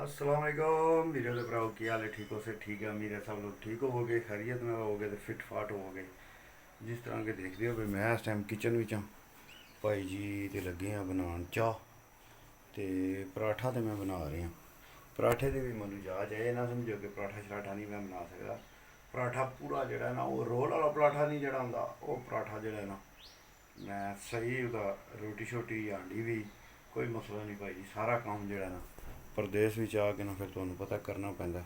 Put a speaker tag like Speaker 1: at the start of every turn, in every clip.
Speaker 1: अस्सलाम वालेकुम मेरे तो भराओ की हाल है। ठीक हो से ठीक है। मेरे सब लोग ठीक होवोगे, खैरियत में होवोगे तो फिट फाट होवोगे। जिस तरह के देखते हो भी मैं इस टाइम किचन विच हाँ भाई जी। तो लगे हाँ बनान चाह ते पराठा तो मैं बना रहा। पराठे की भी मैनू जाच है, ये ना समझो कि पराठा शराठा नहीं मैं बना सकता। पराठा पूरा जड़ा ना वो रोल वाला पराठा नहीं जड़ा होंदा, वो पराठा जड़ा ना मैं सही उदा रोटी शोटी आंडी भी कोई मसला नहीं भाई जी। सारा काम जड़ा ना परदेस भी आके ना फिर तुहानू पता करना पैंदा।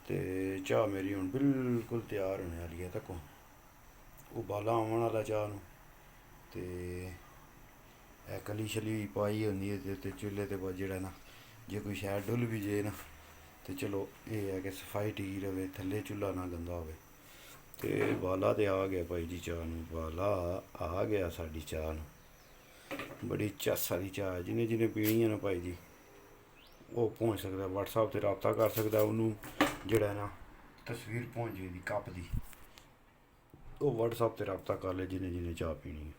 Speaker 1: ते चाह मेरी हुण बिल्कुल तैयार होने वाली है। तक्को उबाला आवन वाला चाह नू ते कली शली पाई होंदी है ते चुल्हे ते जेड़ा ना जे कोई शैल डुल भी जे ना तो चलो ये है कि सफाई ठीक रहे, थल्ले चुल्हा ना गंदा हो। ते बाला तो आ गया भाई जी चाह नू, बाला आ गया साड़ी चाह नू। बड़ी चस वाली चाह जिन्हें जिन्हें पीनी है ना भाई जी वो पहुँच सकता, व्हाट्सएप से रबता कर सकता। उन्होंने जड़ा ना तस्वीर पहुँच जाएगी कप की, वो व्हाट्सएप से रबता कर ले जिन्हें जिन्हें चाह पीनी है।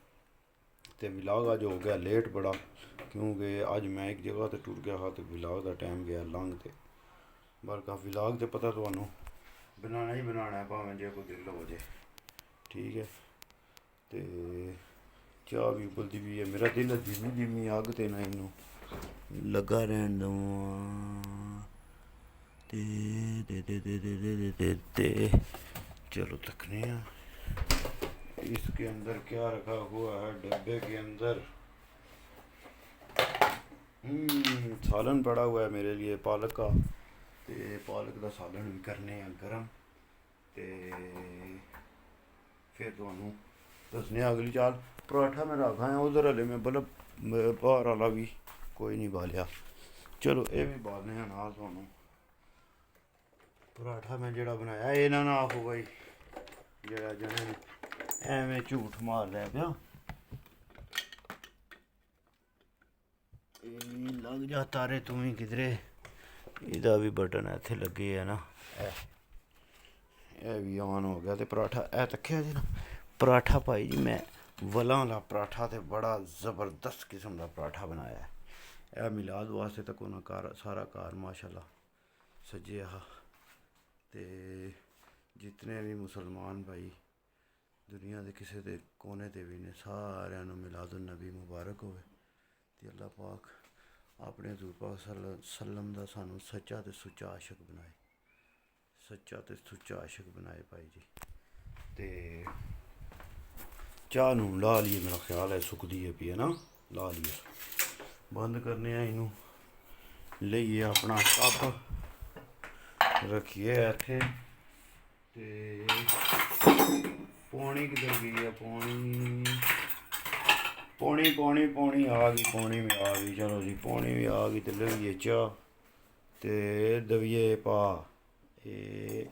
Speaker 1: तो विलाग अज हो गया लेट बड़ा, क्योंकि अज मैं एक जगह तो टुर गया था तो विलाग का टाइम गया लंघ। तो बल्कि विलाग तो पता थानू बनाना ही बनाना है भावें जो कोई दिल हो जाए, ठीक है। तो चाह भी उबलती भी है, मेरा दिल है धीमी धीमी अग ते ना इनू लगा रहन दवां। ते चलो तकने इसके अंदर क्या रखा हुआ है डब्बे के अंदर। सालन पड़ा हुआ है मेरे लिए पालक का, ते पालक का सालन भी करने हैं गर्म। ते फिर तुहानू दसने अगली चाल। पराठा मैं रखा है उधर हले मैं बल्ब बाहर वाला भी कोई नहीं बालिया। चलो ये भी बालने नाल तुहानू। पराठा मैं जड़ा बनाया ये ना आखो भाई जड़ा जने एवें झूठ मार रहा पिया। लग जा तारे तू ही किधरे। ਇਹਦਾ भी बटन ਇੱਥੇ ਲੱਗੇ है ना, ਇਹ भी ऑन हो गया। तो पराठा ਇਹ तक्या जी ना पराठा भाई जी मैं वलां वाला पराठा तो बड़ा ज़बरदस्त किस्म का पराठा बनाया है। यह मिलाद वास्ते तक उन्हें घर सारा घर माशाल्लाह सजे हा। तो जितने भी मुसलमान भाई दुनिया के किसी के कोने ते भी ने सारे मिलादुन नबी मुबारक होवे। ते अल्लाह पाक अपने हजूर पाक सल्लम दा सानू सच्चा तो सुच्चा आशिक बनाए, सच्चा तो सुच्चा आशिक बनाए भाई जी। ते चाह नू ला लिए मेरा ख्याल है सुकदी है पी है ना, ला लिए बंद करने इनू लेइए अपना कप रखिए इत्थे। ते पौनी किधर गई है, पौनी पौनी पौनी आ गई, पौनी में आ गई। चलो जी पौनी भी आ गई। तो लइए चाह ते दविए पा ए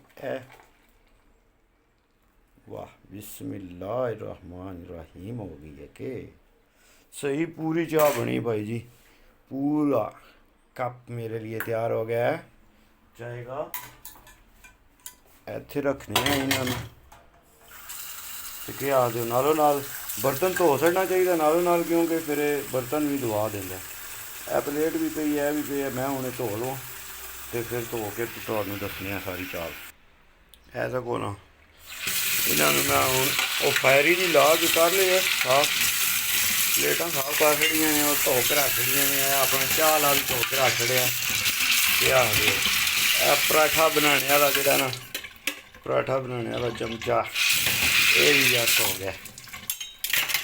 Speaker 1: वाह बिस्मिल्लाहिर्रहमानिर्रहीम हो गई है कि सही पूरी चाह बनी भाई जी। पूरा कप मेरे लिए तैयार हो गया है। जाएगा ਇੱਥੇ रखने हैं इन्होंने। तो क्या आखते हो नालों नाल बर्तन धो छड़ना चाहिए नालों नाल, क्योंकि फिर बर्तन भी धुआ देंगे। यह प्लेट भी पई है भी पई है, मैं हुणे धो लवां तो फिर धो के तुहानू दसने सारी चाल। ऐसा को ना इन्होंने मैं हूँ वो फायरी की ला के कर लिया साफ, प्लेटा साफ कर छड़ियाँ ने और धो के रख छड़ियाँ ने। अपना चाह ला भी धो के रख छड़िया। क्या आखदे पराठा बनाने वाला जोड़ा ना पराठा बनाने वाला चमचा ये भी जस हो गया,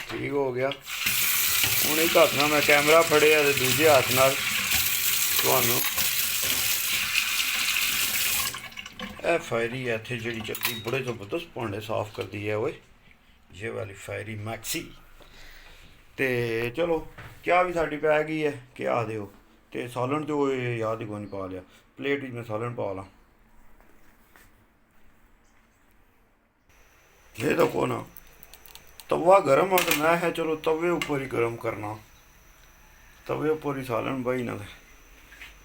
Speaker 1: ठीक हो गया। हूँ एक हथ ना मैं कैमरा फड़िया तो दूजे हथ नाल तुहानू ए फायरी है इत्थे जी चलती बड़े जबरदस्त भांडे साफ करती है वो ये वाली फायरी मैक्सी। तो चलो क्या भी साड़ी पै गई है क्या आखदे हो। तो सालन तो याद ही कोई नहीं पा लिया, प्लेट में सालन पा ला। ये देखो ना तवा गर्म है तो मैं है चलो तवे ऊपर ही गर्म करना, तवे ऊपर ही सालन भाई ना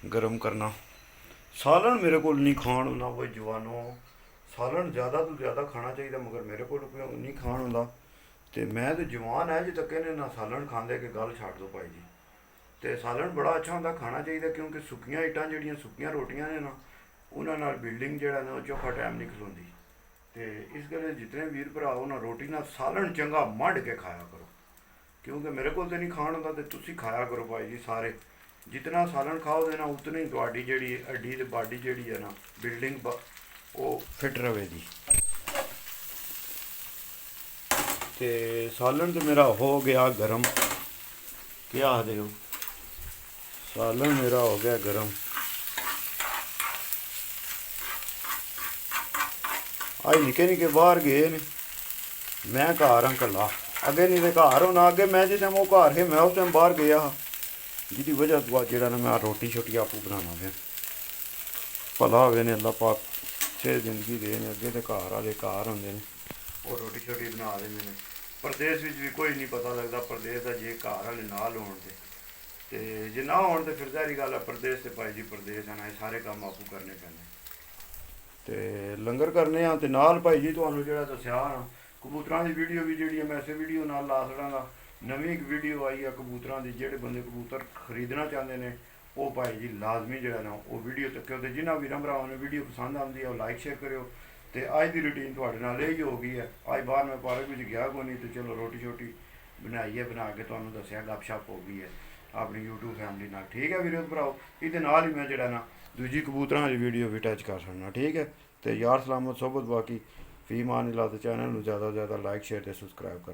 Speaker 1: गर्म करना। सालन मेरे को नहीं खान होंदा कोई जवानों, सालन ज़्यादा तो ज़्यादा खाना चाहिए मगर मेरे को नहीं खान होंदा। तो मैं तो जवान है जो तक ने ना सालन खाते कि गल छड्ड दो भाई जी। ਤੇ ਸਾਲਣ ਬੜਾ ਅੱਛਾ ਹੁੰਦਾ, ਖਾਣਾ ਚਾਹੀਦਾ, ਕਿਉਂਕਿ ਸੁੱਕੀਆਂ ਇੱਟਾਂ ਜਿਹੜੀਆਂ ਸੁੱਕੀਆਂ ਰੋਟੀਆਂ ਨੇ ਨਾ, ਉਹਨਾਂ ਨਾਲ ਬਿਲਡਿੰਗ ਜਿਹੜਾ ਨਾ ਉਹ ਚੋਖਾ ਟਾਈਮ ਨਹੀਂ ਖਲੋਂਦੀ। ਤੇ ਇਸ ਕਰਕੇ ਜਿਤਨੇ ਵੀਰ ਭਰਾ ਉਹਨਾਂ ਰੋਟੀ ਨਾਲ ਸਾਲਣ ਚੰਗਾ ਮੱਢ ਕੇ ਖਾਇਆ ਕਰੋ, ਕਿਉਂਕਿ ਮੇਰੇ ਕੋਲ ਤੇ ਨਹੀਂ ਖਾਣ ਹੁੰਦਾ, ਤੇ ਤੁਸੀਂ ਖਾਇਆ ਕਰੋ ਭਾਈ ਜੀ ਸਾਰੇ। ਜਿਤਨਾ ਸਾਲਣ ਖਾਓਗੇ ਨਾ ਉਤਨੀ ਤੁਹਾਡੀ ਜਿਹੜੀ ਹੱਡੀ ਤੇ ਬਾਡੀ ਜਿਹੜੀ ਹੈ ਨਾ ਬਿਲਡਿੰਗ ਉਹ ਫਿੱਟ ਰਵੇਗੀ। ਤੇ ਸਾਲਣ ਤੇ ਮੇਰਾ ਹੋ ਗਿਆ ਗਰਮ, ਕੀ ਆਖਦੇ ਹੋ, ਸਾਲਣ ਮੇਰਾ ਹੋ ਗਿਆ ਗਰਮ। ਅੱਜ ਨਿੱਕੇ ਨਿੱਕੇ बाहर गए ने, मैं घर हाँ कला, अगे नहीं तो घर होना, अगे मैं जिस टाइम वो घर है मैं उस टाइम बाहर गया हाँ, जिसकी वजह तो जो ना मैं रोटी शोटी आपू बनाना पे भला हो ने अल्लाह पाक अच्छे जिंदगी दे ने। अगे तो घर वाले घर होंगे ने और रोटी शोटी बना देंगे ने। परदेस भी कोई नहीं पता लगता परदेस का, जे घर वाले नाल होण ते जे ना होण ते फिर जारी गल है परदेस से भाई जी परदेस है ना, सारे काम आपू करने पैने। ਤੇ ਲੰਗਰ ਕਰਨੇ ਆ ਤੇ ਨਾਲ ਭਾਈ ਜੀ ਤੁਹਾਨੂੰ ਜਿਹੜਾ ਦੱਸਿਆ ਨਾ ਕਬੂਤਰਾਂ ਦੀ ਵੀਡੀਓ ਵੀ ਜਿਹੜੀ ਮੈਂ ਇਸੇ ਵੀਡੀਓ ਨਾਲ ਲਾ ਛੜਾਂਗਾ। ਨਵੀਂ ਇੱਕ ਵੀਡੀਓ ਆਈ ਆ ਕਬੂਤਰਾਂ ਦੀ, ਜਿਹੜੇ ਬੰਦੇ ਕਬੂਤਰ ਖਰੀਦਣਾ ਚਾਹੁੰਦੇ ਨੇ ਉਹ ਭਾਈ ਜੀ ਲਾਜ਼ਮੀ ਜਿਹੜਾ ਨਾ ਉਹ ਵੀਡੀਓ ਤੱਕਿਓ, ਤੇ ਜਿਨ੍ਹਾਂ ਵੀਰਾਂ ਭਰਾਵਾਂ ਨੂੰ ਵੀਡੀਓ ਪਸੰਦ ਆਉਂਦੀ ਹੈ ਉਹ ਲਾਈਕ ਸ਼ੇਅਰ ਕਰਿਓ। ਤੇ ਅੱਜ ਦੀ ਰੂਟੀਨ ਤੁਹਾਡੇ ਨਾਲ ਇਹ ਹੀ ਹੋ ਗਈ ਹੈ। ਅੱਜ ਬਾਹਰ ਮੈਂ ਪਾਰਕ ਵਿੱਚ ਗਿਆ ਕੋਈ ਨਹੀਂ, ਤੇ ਚਲੋ ਰੋਟੀ ਸ਼ੋਟੀ ਬਣਾਈਏ, ਬਣਾ ਕੇ ਤੁਹਾਨੂੰ ਦੱਸਿਆ ਗੱਪਸ਼ਪ ਹੋ ਗਈ ਹੈ ਆਪਣੀ YouTube ਫੈਮਿਲੀ ਨਾਲ। ਠੀਕ ਹੈ ਵੀਰੋ ਭਰਾਓ, ਇਹਦੇ ਨਾਲ ਹੀ ਮੈਂ ਜਿਹੜਾ ਨਾ दूजी कबूतर की वीडियो भी टच कर सकना। ठीक है, तो यार सलामत सोबत, बाकी फी मान ला, तो चैनल में ज़्यादा से ज़्यादा लाइक शेयर तो सबसक्राइब कर।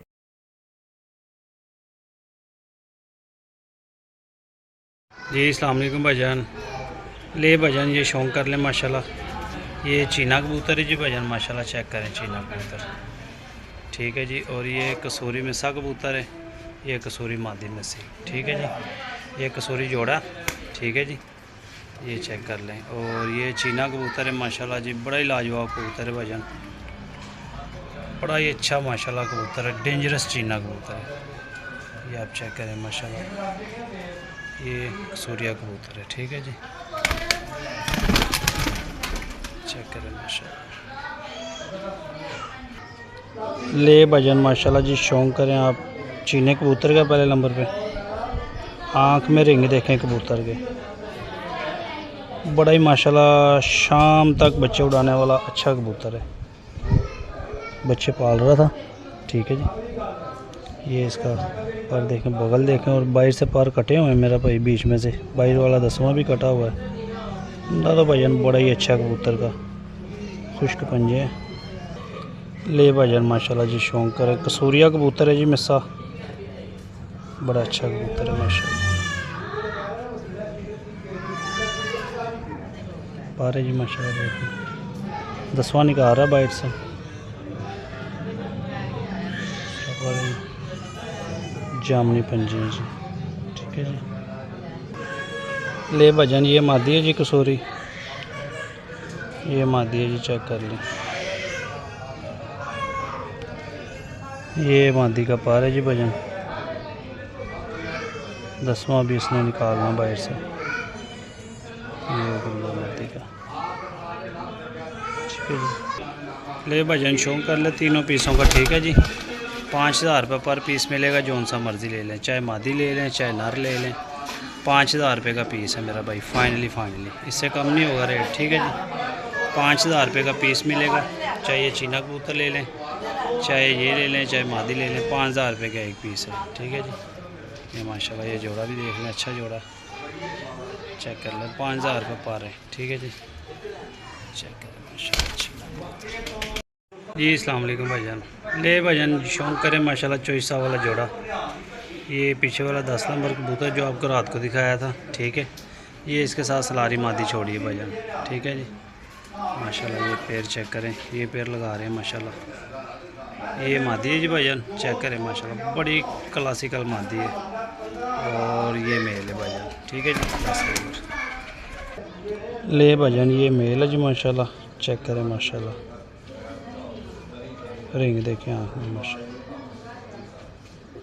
Speaker 2: जी अस्सलाम वालेकुम भाईजान, ले भाईजान ये शौक कर ले माशाल्लाह। ये चीना कबूतर है जी भाईजान, माशाल्लाह चेक करें चीना कबूतर। ठीक है जी, और ये कसूरी मिसा कबूतर है, ये कसूरी मादी मिसी। ठीक है जी, ये कसूरी जोड़ा। ठीक है जी, ये चेक कर लें। और ये चीना कबूतर है माशाल्लाह जी, बड़ा ही लाजवाब कबूतर है भाईजान, बड़ा ही अच्छा माशाल्लाह कबूतर है, डेंजरस चीना कबूतर है। ये आप चेक करें माशाल्लाह, ये सूर्या कबूतर है। ठीक है जी, चेक करें माशाल्लाह। ले भाईजान माशाल्लाह जी, शौक करें आप चीने कबूतर का पहले नंबर पे, आँख में रिंग देखें कबूतर के, बड़ा ही माशाल्लाह शाम तक बच्चे उड़ाने वाला अच्छा कबूतर है, बच्चे पाल रहा था। ठीक है जी, ये इसका पर देखें, बगल देखें, और बाहर से पार कटे हुए हैं मेरा भाई, बीच में से बाहर वाला 10वां भी कटा हुआ है। दादा भाईजान बड़ा ही अच्छा कबूतर का खुश्क पंजे है। ले भाईजान माशाल्लाह जी, शौक करे कसूरिया कबूतर है जी मिस्सा, बड़ा अच्छा कबूतर है माशाल्लाह। पारे जी माशाल्लाह देखो, 10वां निकाल रहा बाइट से। जामनी पंजी है जी। ठीक है जी, ले भजन ये मादी है जी कसूरी, ये मादी है जी, चेक कर लें। ये मादी का पार है जी भजन, 10वां भी इसने निकालना बाहर से, ये मादी का। ठीक है जी, ले भजन शौक कर ले तीनों पीसों का। ठीक है जी, 5000 रुपये पर पीस मिलेगा, जौन सा मर्ज़ी ले लें, चाहे मादी ले लें चाहे नर ले लें। 5000 रुपये का पीस है मेरा भाई, फाइनली इससे कम नहीं होगा रेट। ठीक है जी, 5000 रुपये का पीस मिलेगा, चाहे ये चीना कबूतर ले लें, चाहे ये ले लें, चाहे मादी ले लें, 5000 रुपये का एक पीस है। ठीक है जी, ये माशाल्लाह ये जोड़ा भी देख लें, अच्छा जोड़ा, चेक कर लें, 5000 रुपये पर है। ठीक है जी, चेक करें माशाल्लाह जी। अस्सलाम वालेकुम भाईजान, ले भाईजान शौक करें माशाल्लाह चॉइसा वाला जोड़ा, ये पीछे वाला 10 नंबर कबूतर जो आपको रात को दिखाया था। ठीक है, ये इसके साथ सलारी मादी छोड़ी है भाईजान। ठीक है जी, माशाल्लाह ये पैर चेक करें, ये पैर लगा रहे हैं माशाल्लाह, ये मादी है जी भाईजान, चेक करें माशाल्लाह, बड़ी क्लासिकल मादी है, और ये मेल है भाईजान। ठीक है जी, 10 नंबर ले भाईजान, ये मेल है जी माशाल्लाह, चेक करें माशाल्लाह, रिंग देखें आँख में माशाल्लाह।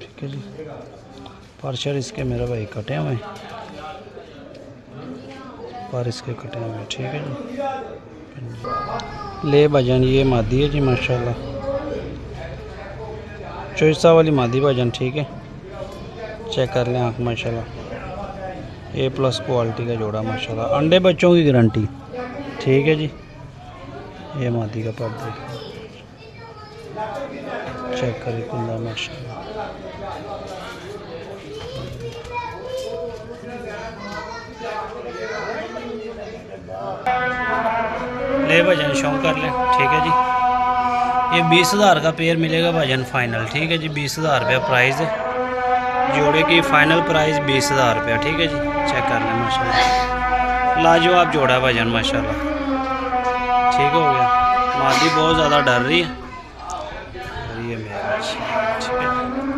Speaker 2: ठीक है जी, परचर इसके मेरा भाई कटे हुए, पर इसके कटे हुए। ठीक है जी, ले भाईजान ये मादी है जी माशाल्लाह, चॉइसा वाली मादी भाईजान। ठीक है, चेक कर लें आँख माशाल्लाह, A+ क्वालिटी का जोड़ा माशाल्लाह। अंडे बच्चों की गारंटी। ठीक है जी। ये मादी का पर देखिए, चेक करिए कुंदा माशाल्लाह। ले भजन शौक कर लें। ठीक है जी। ये 20,000 का पेयर मिलेगा भजन फाइनल। ठीक है जी, 20,000 रुपया प्राइस है जोड़े की। फाइनल प्राइस 20,000 रुपया। ठीक है जी, चेक कर लें माशाल्लाह। लाजवाब जोड़ा भजन माशाल्लाह। ठीक हो गया। मादी बहुत ज़्यादा डर रही है। और ये मेरा, ठीक है।